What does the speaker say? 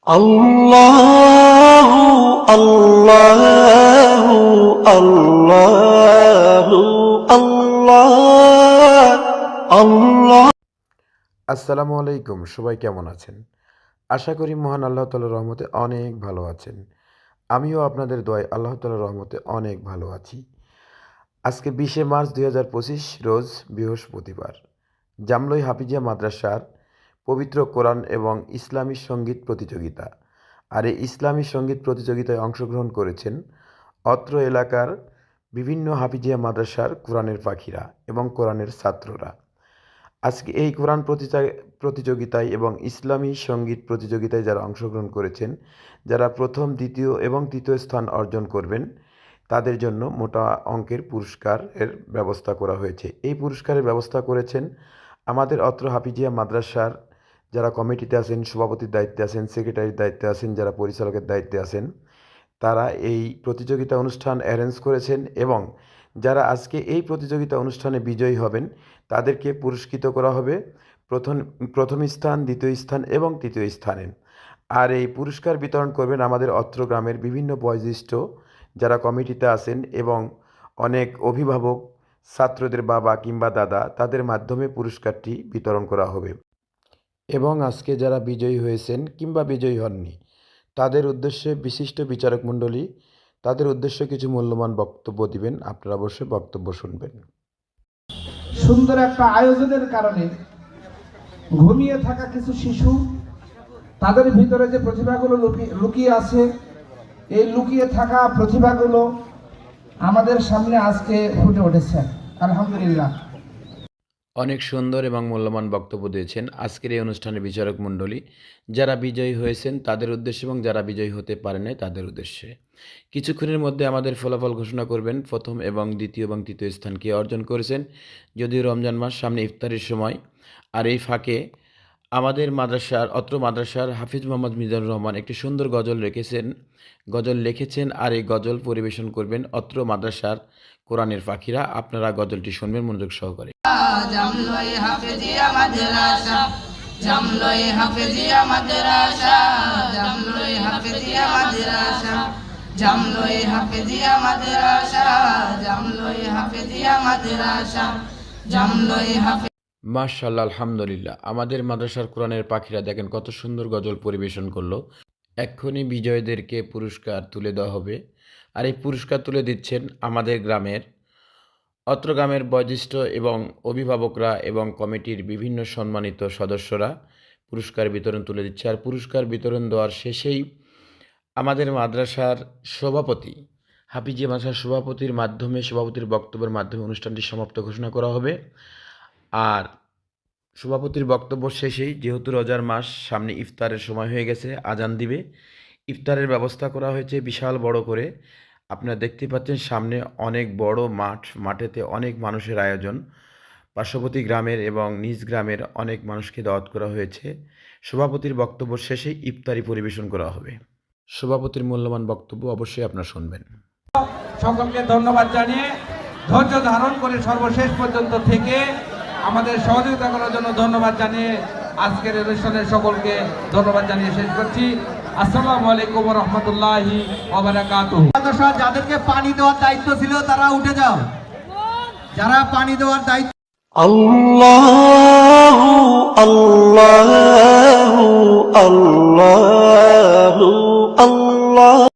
আল্লাহু আল্লাহু আল্লাহু আল্লাহ আল্লাহ। আসসালামু আলাইকুম, সবাই কেমন আছেন? আশা করি মহান আল্লাহ তাআলার রহমতে অনেক ভালো আছেন। আমিও আপনাদের দোয়ায় আল্লাহ তাআলার রহমতে অনেক ভালো আছি। আজকে 20শে মার্চ 2025 রোজ বৃহস্পতিবার। জামলই হাফিজিয়া মাদ্রাসার পবিত্র কোরআন এবং ইসলামী সঙ্গীত প্রতিযোগিতা। আর এই ইসলামী সঙ্গীত প্রতিযোগিতায় অংশগ্রহণ করেছেন অত্র এলাকার বিভিন্ন হাফিজিয়া মাদ্রাসার কোরআনের পাখিরা এবং কোরআনের ছাত্ররা। আজকে এই কোরআন প্রতিযোগিতায় এবং ইসলামী সঙ্গীত প্রতিযোগিতায় যারা অংশগ্রহণ করেছেন, যারা প্রথম, দ্বিতীয় এবং তৃতীয় স্থান অর্জন করবেন, তাদের জন্য মোটা অঙ্কের পুরস্কারের ব্যবস্থা করা হয়েছে। এই পুরস্কারের ব্যবস্থা করেছেন আমাদের অত্র হাফিজিয়া মাদ্রাসার যারা কমিটিতে আছেন, সভাপতির দায়িত্বে আছেন, সেক্রেটারির দায়িত্বে আছেন, যারা পরিচালকের দায়িত্বে আছেন, তারা এই প্রতিযোগিতা অনুষ্ঠান অ্যারেঞ্জ করেছেন এবং যারা আজকে এই প্রতিযোগিতা অনুষ্ঠানে বিজয়ী হবেন তাদেরকে পুরস্কৃত করা হবে প্রথম স্থান, দ্বিতীয় স্থান এবং তৃতীয় স্থানে। আর এই পুরস্কার বিতরণ করবেন আমাদের অত্র গ্রামের বিভিন্ন বয়োজ্যেষ্ঠ যারা কমিটিতে আছেন এবং অনেক অভিভাবক, ছাত্রদের বাবা কিংবা দাদা, তাদের মাধ্যমে পুরস্কারটি বিতরণ করা হবে। এবং আজকে যারা বিজয়ী হয়েছেন কিংবা বিজয়ী হননি তাদের উদ্দেশ্যে বিশিষ্ট বিচারক মণ্ডলী তাদের উদ্দেশ্যে কিছু মূল্যবান বক্তব্য দিবেন। আপনারা অবশ্যই বক্তব্য শুনবেন। সুন্দর একটা আয়োজনের কারণে ঘুমিয়ে থাকা কিছু শিশু, তাদের ভিতরে যে প্রতিভাগুলো লুকিয়ে আছে, এই লুকিয়ে থাকা প্রতিভাগুলো আমাদের সামনে আজকে ফুটে উঠেছে। আলহামদুলিল্লাহ। অনেক সুন্দর এবং মূল্যবান বক্তব্য দিয়েছেন আজকের এই অনুষ্ঠানের বিচারক মণ্ডলী। যারা বিজয়ী হয়েছেন তাদের উদ্দেশ্যে এবং যারা বিজয়ী হতে পারে নাই তাদের উদ্দেশ্যে কিছুক্ষণের মধ্যে আমাদের ফলাফল ঘোষণা করবেন। প্রথম এবং দ্বিতীয় এবং তৃতীয় স্থান কে অর্জন করেছেন। যদিও রমজান মাস সামনে, ইফতারের সময়, আর এই ফাঁকে আমাদের অত্র মাদ্রাসার হাফিজ মোহাম্মদ মিজানুর রহমান একটি সুন্দর গজল লিখেছেন আর এই গজল পরিবেশন করবেন অত্র মাদ্রাসার কোরআনের পাখিরা। আপনারা গজলটি শুনবেন মনোযোগ সহকারে। জামলই হাফেজিয়া মাদ্রাসা, জামলই হাফেজিয়া মাদ্রাসা, জামলই হাফেজিয়া মাদ্রাসা, জামলই হাফেজিয়া মাদ্রাসা, জামলই হাফেজিয়া মাদ্রাসা, জামলই হাফেজ। মাশাআল্লাহ, আলহামদুলিল্লাহ। আমাদের মাদ্রাসার কোরআনের পাখিরা দেখেন কত সুন্দর গজল পরিবেশন করলো। এক্ষুনি বিজয়ীদেরকে পুরস্কার তুলে দেওয়া হবে। আর এই পুরস্কার তুলে দিচ্ছেন আমাদের অত্র গ্রামের বয়োজ্যেষ্ঠ এবং অভিভাবকরা এবং কমিটির বিভিন্ন সম্মানিত সদস্যরা পুরস্কার বিতরণ তুলে দিচ্ছে। আর পুরস্কার বিতরণ দেওয়ার শেষেই আমাদের মাদ্রাসার সভাপতি, হাফিজিয়া মাদ্রাসার সভাপতির বক্তব্যের মাধ্যমে অনুষ্ঠানটি সমাপ্ত ঘোষণা করা হবে। আর সভাপতির বক্তব্য শেষেই, যেহেতু রোজার মাস সামনে, ইফতারের সময় হয়ে গেছে, আজান দিবে। ইফতারের ব্যবস্থা করা হয়েছে বিশাল বড় করে। আপনারা দেখতে পাচ্ছেন সামনে অনেক বড় মাঠেতে অনেক মানুষের আয়োজন। পার্শ্ববর্তী গ্রামের এবং নিজ গ্রামের অনেক মানুষকে দাওয়াত করা হয়েছে। সভাপতির বক্তব্য শেষে ইফতারি পরিবেশন করা হবে। সভাপতির মূল্যবান বক্তব্য অবশ্যই আপনারা শুনবেন। সকলকে ধন্যবাদ জানিয়ে, ধৈর্য ধারণ করে সর্বশেষ পর্যন্ত থেকে আমাদের সহযোগিতা করার জন্য ধন্যবাদ জানিয়ে আজকের অনুষ্ঠানের সকলকে ধন্যবাদ জানিয়ে শেষ করছি। আসসালামু আলাইকুম ওয়া রাহমাতুল্লাহি ওয়া বারাকাতুহু। যাদেরকে পানি দেওয়ার দায়িত্ব ছিল তারা উঠে যাও। যারা পানি দেওয়ার দায়িত্ব। আল্লাহু আল্লাহু আল্লাহু আল্লাহ।